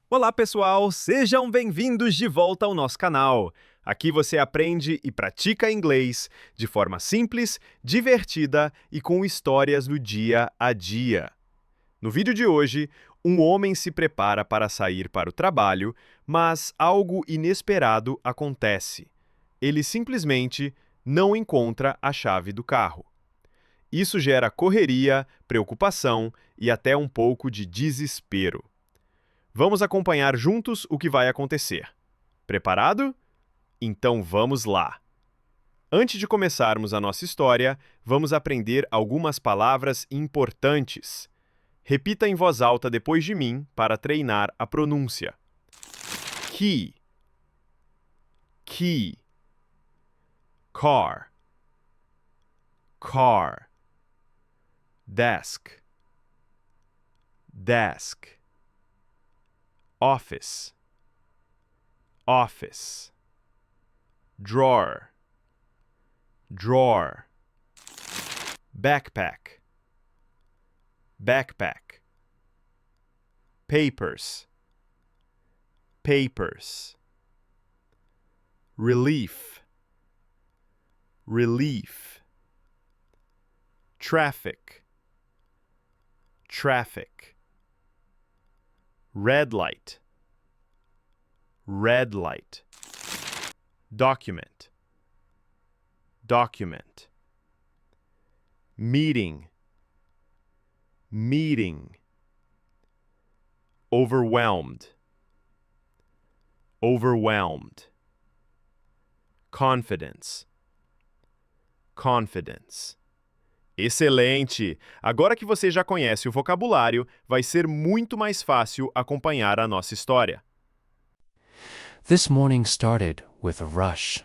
Olá, pessoal! Sejam bem-vindos de volta ao nosso canal. Aqui você aprende e pratica inglês de forma simples, divertida e com histórias do dia a dia. No vídeo de hoje, um homem se prepara para sair para o trabalho, mas algo inesperado acontece. Ele simplesmente não encontra a chave do carro. Isso gera correria, preocupação e até um pouco de desespero. Vamos acompanhar juntos o que vai acontecer. Preparado? Então vamos lá! Antes de começarmos a nossa história, vamos aprender algumas palavras importantes. Repita em voz alta depois de mim para treinar a pronúncia. Key, key. Car, car. Desk, desk. Office, office. Drawer, drawer. Backpack, backpack. Papers, papers. Relief, relief. Traffic, traffic. Red light, red light. Document, document. Meeting, meeting. Overwhelmed, overwhelmed. Confidence, confidence. Excelente! Agora que você já conhece o vocabulário, vai ser muito mais fácil acompanhar a nossa história. This morning started with a rush.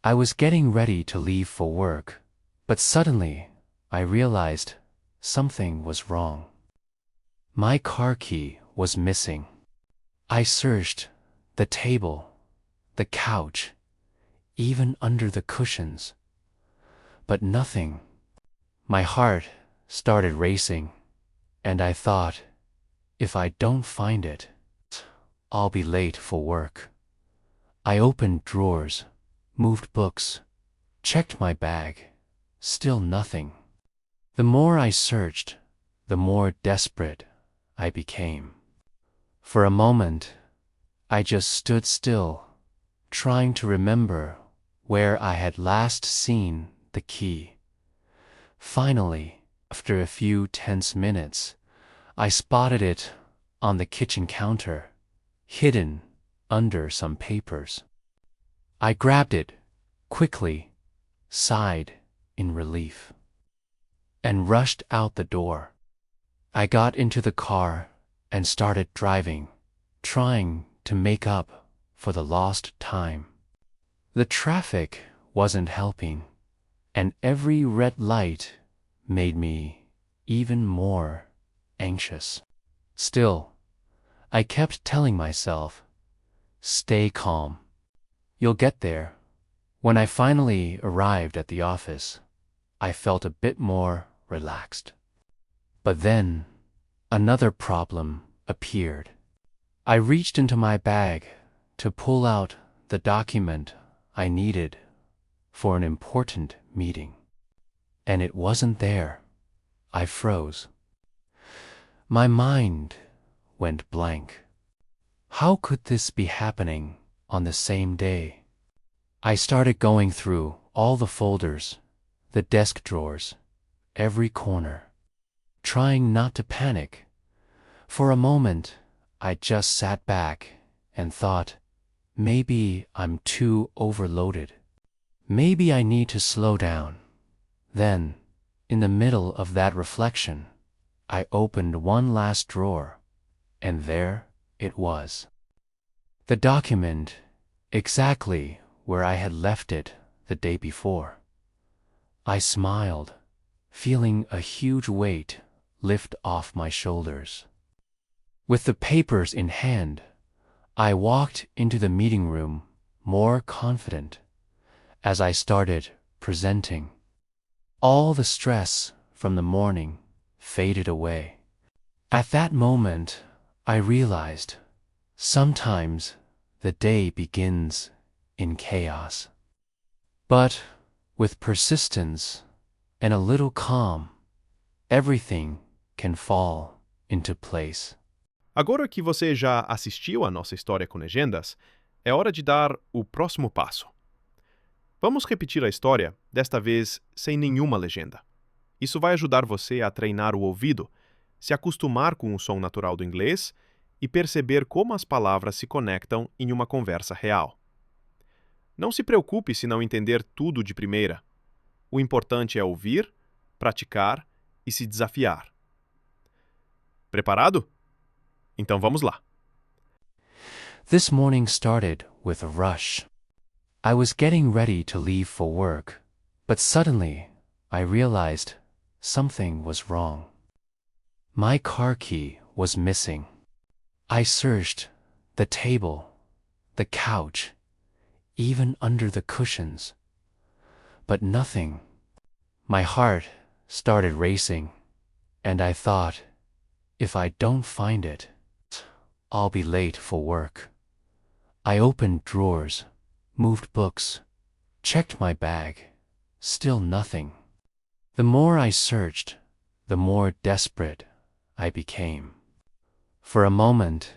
I was getting ready to leave for work, but suddenly I realized something was wrong. My car key was missing. I searched the table, the couch, even under the cushions, but nothing. My heart started racing, and I thought, if I don't find it, I'll be late for work. I opened drawers, moved books, checked my bag. Still nothing. The more I searched, the more desperate I became. For a moment, I just stood still, trying to remember where I had last seen the key. Finally, after a few tense minutes, I spotted it on the kitchen counter, hidden under some papers. I grabbed it quickly, sighed in relief, and rushed out the door. I got into the car and started driving, trying to make up for the lost time. The traffic wasn't helping, and every red light made me even more anxious. Still, I kept telling myself, stay calm. You'll get there. When I finally arrived at the office, I felt a bit more relaxed. But then, another problem appeared. I reached into my bag to pull out the document I needed for an important meeting, and it wasn't there. I froze. My mind went blank. How could this be happening on the same day? I started going through all the folders, the desk drawers, every corner, trying not to panic. For a moment, I just sat back and thought, maybe I'm too overloaded. Maybe I need to slow down. Then, in the middle of that reflection, I opened one last drawer, and there it was. The document, exactly where I had left it the day before. I smiled, feeling a huge weight lift off my shoulders. With the papers in hand, I walked into the meeting room more confident. As I started presenting, all the stress from the morning faded away. At that moment, I realized Sometimes the day begins in chaos. But with persistence and a little calm, everything can fall into place. Agora que você já assistiu a nossa história com legendas, é hora de dar o próximo passo. Vamos repetir a história, desta vez sem nenhuma legenda. Isso vai ajudar você a treinar o ouvido, se acostumar com o som natural do inglês e perceber como as palavras se conectam em uma conversa real. Não se preocupe se não entender tudo de primeira. O importante é ouvir, praticar e se desafiar. Preparado? Então vamos lá. This morning started with a rush. I was getting ready to leave for work, but suddenly I realized something was wrong. My car key was missing. I searched the table, the couch, even under the cushions, but nothing. My heart started racing, and I thought, if I don't find it, I'll be late for work. I opened drawers, moved books, checked my bag. Still nothing. The more I searched, the more desperate I became. For a moment,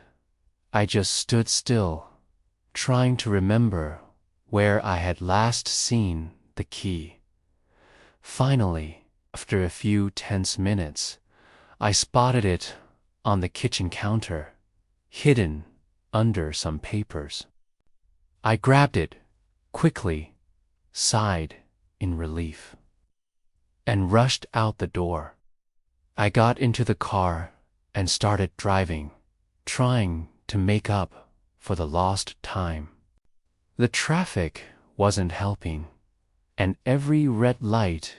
I just stood still, trying to remember where I had last seen the key. Finally, after a few tense minutes, I spotted it on the kitchen counter, hidden under some papers. I grabbed it quickly, sighed in relief, and rushed out the door. I got into the car and started driving, trying to make up for the lost time. The traffic wasn't helping, and every red light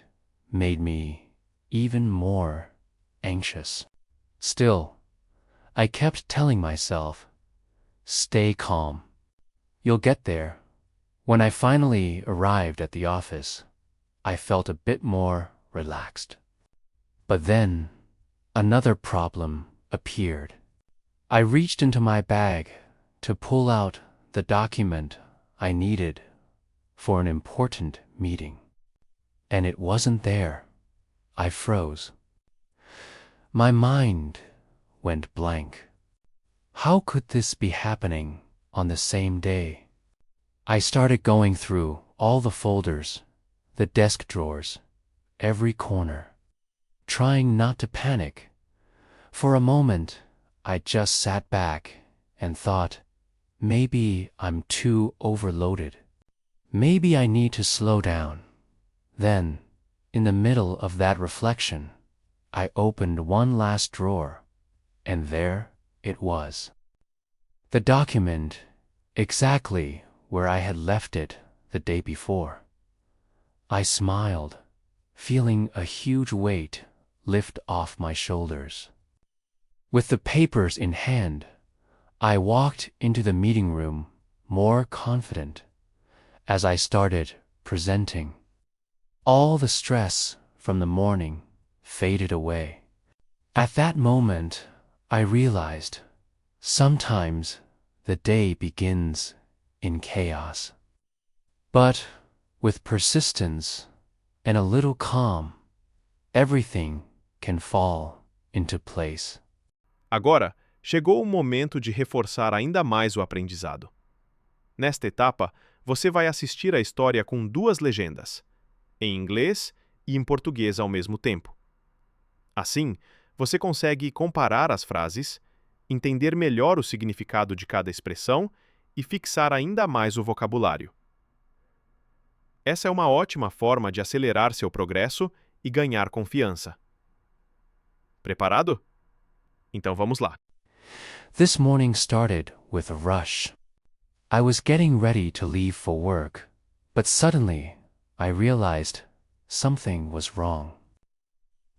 made me even more anxious. Still, I kept telling myself, stay calm. You'll get there. When I finally arrived at the office, I felt a bit more relaxed. But then, another problem appeared. I reached into my bag to pull out the document I needed for an important meeting, and it wasn't there. I froze. My mind went blank. How could this be happening on the same day? I started going through all the folders, the desk drawers, every corner, trying not to panic. For a moment, I just sat back and thought, maybe I'm too overloaded. Maybe I need to slow down. Then, in the middle of that reflection, I opened one last drawer, and there it was. The document, exactly where I had left it the day before. I smiled, feeling a huge weight lift off my shoulders. With the papers in hand, I walked into the meeting room more confident as I started presenting. All the stress from the morning faded away. At that moment, I realized sometimes the day begins in chaos. But with persistence and a little calm, everything can fall into place. Agora, chegou o momento de reforçar ainda mais o aprendizado. Nesta etapa, você vai assistir a história com duas legendas, em inglês e em português ao mesmo tempo. Assim, você consegue comparar as frases, entender melhor o significado de cada expressão e fixar ainda mais o vocabulário. Essa é uma ótima forma de acelerar seu progresso e ganhar confiança. Preparado? Então vamos lá. This morning started with a rush. I was getting ready to leave for work, but suddenly I realized something was wrong.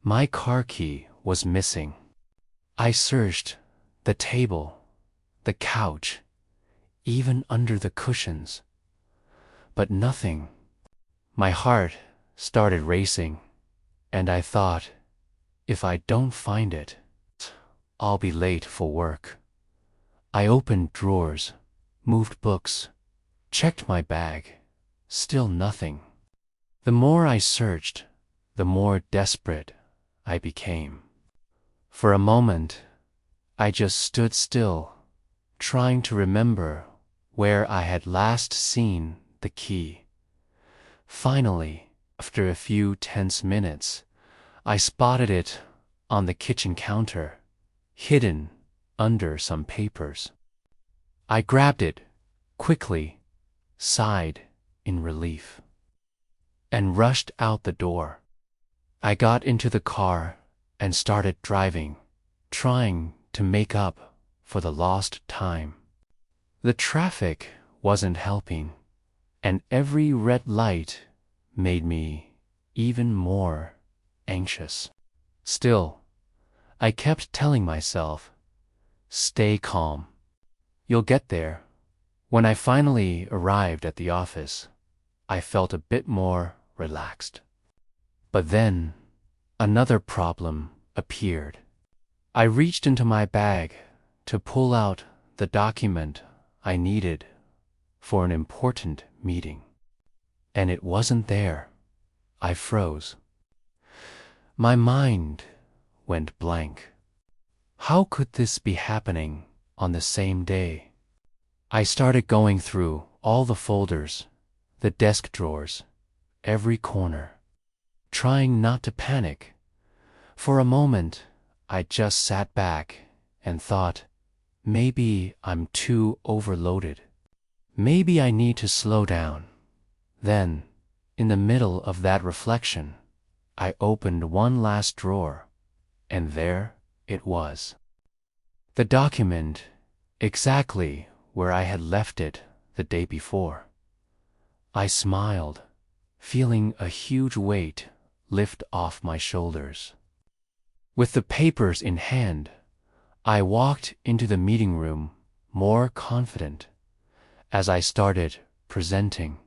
My car key was missing. I searched the table, the couch, even under the cushions, but nothing. My heart started racing, and I thought, if I don't find it, I'll be late for work. I opened drawers, moved books, checked my bag. Still nothing. The more I searched, the more desperate I became. For a moment, I just stood still, trying to remember where I had last seen the key. Finally, after a few tense minutes, I spotted it on the kitchen counter, hidden under some papers. I grabbed it quickly, sighed in relief, and rushed out the door. I got into the car and started driving, trying to make up for the lost time. The traffic wasn't helping, and every red light made me even more anxious. Still, I kept telling myself, "Stay calm. You'll get there." When I finally arrived at the office, I felt a bit more relaxed. But then, another problem appeared. I reached into my bag to pull out the document I needed for an important meeting, and it wasn't there. I froze. My mind went blank. How could this be happening on the same day? I started going through all the folders, the desk drawers, every corner, trying not to panic. For a moment, I just sat back and thought, maybe I'm too overloaded. Maybe I need to slow down. Then, in the middle of that reflection, I opened one last drawer, and there it was. The document, exactly where I had left it the day before. I smiled, feeling a huge weight lift off my shoulders. With the papers in hand, I walked into the meeting room more confident. As I started presenting,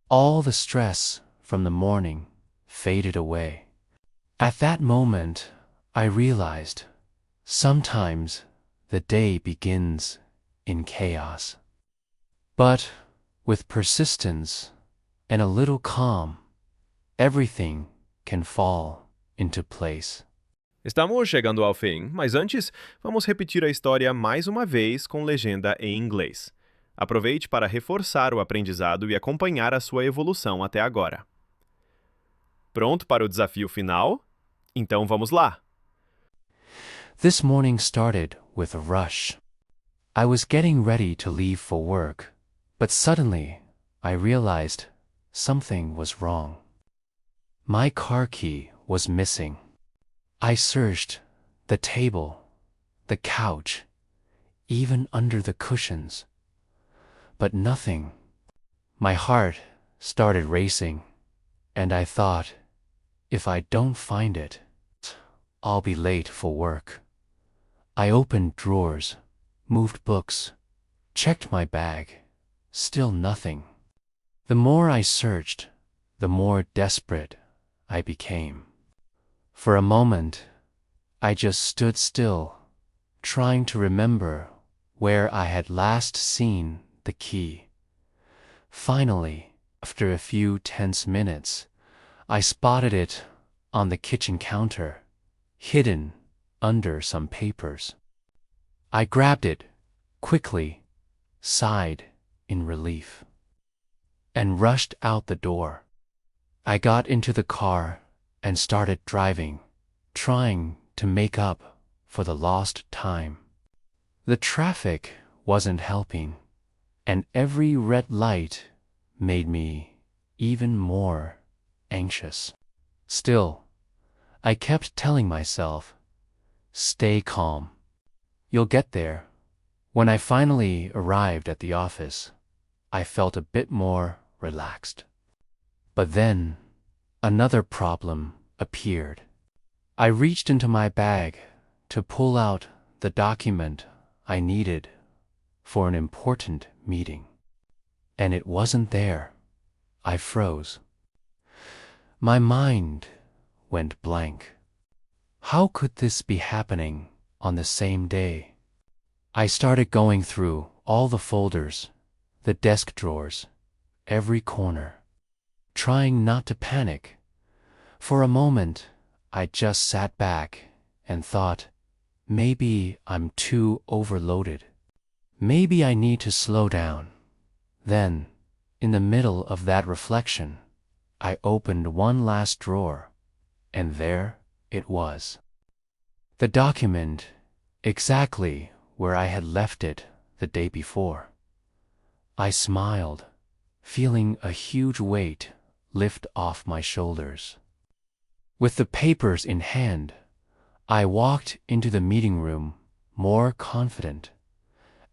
all the stress from the morning faded away. At that moment, I realized sometimes the day begins in chaos. But with persistence and a little calm, everything can fall into place. Estamos chegando ao fim, mas antes, vamos repetir a história mais uma vez com legenda em inglês. Aproveite para reforçar o aprendizado e acompanhar a sua evolução até agora. Pronto para o desafio final? Então vamos lá! This morning started with a rush. I was getting ready to leave for work, but suddenly I realized something was wrong. My car key was missing. I searched the table, the couch, even under the cushions, but nothing. My heart started racing, and I thought, if I don't find it, I'll be late for work. I opened drawers, moved books, checked my bag. Still nothing. The more I searched, the more desperate I became. For a moment, I just stood still, trying to remember where I had last seen the key. Finally, after a few tense minutes, I spotted it on the kitchen counter, hidden under some papers. I grabbed it quickly, sighed in relief, and rushed out the door. I got into the car and started driving, trying to make up for the lost time. The traffic wasn't helping, and every red light made me even more anxious. Still, I kept telling myself, "Stay calm. You'll get there." When I finally arrived at the office, I felt a bit more relaxed. But then, another problem appeared. I reached into my bag to pull out the document I needed for an important meeting, and it wasn't there. I froze. My mind went blank. How could this be happening on the same day? I started going through all the folders, the desk drawers, every corner, trying not to panic. For a moment, I just sat back and thought, maybe I'm too overloaded. Maybe I need to slow down. Then, in the middle of that reflection, I opened one last drawer, and there it was. The document, exactly where I had left it the day before. I smiled, feeling a huge weight lift off my shoulders. With the papers in hand, I walked into the meeting room more confident.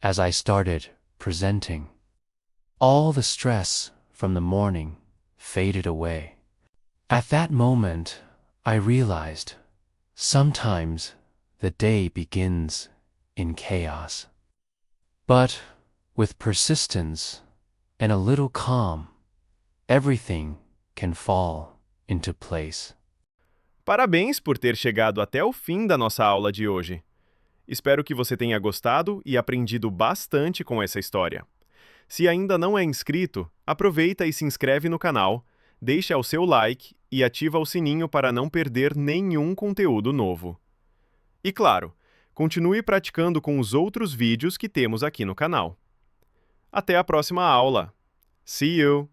As I started presenting, all the stress from the morning faded away. At that moment, I realized sometimes the day begins in chaos. But with persistence and a little calm, everything can fall into place. Parabéns por ter chegado até o fim da nossa aula de hoje. Espero que você tenha gostado e aprendido bastante com essa história. Se ainda não é inscrito, aproveita e se inscreve no canal, deixa o seu like e ativa o sininho para não perder nenhum conteúdo novo. E claro, continue praticando com os outros vídeos que temos aqui no canal. Até a próxima aula. See you!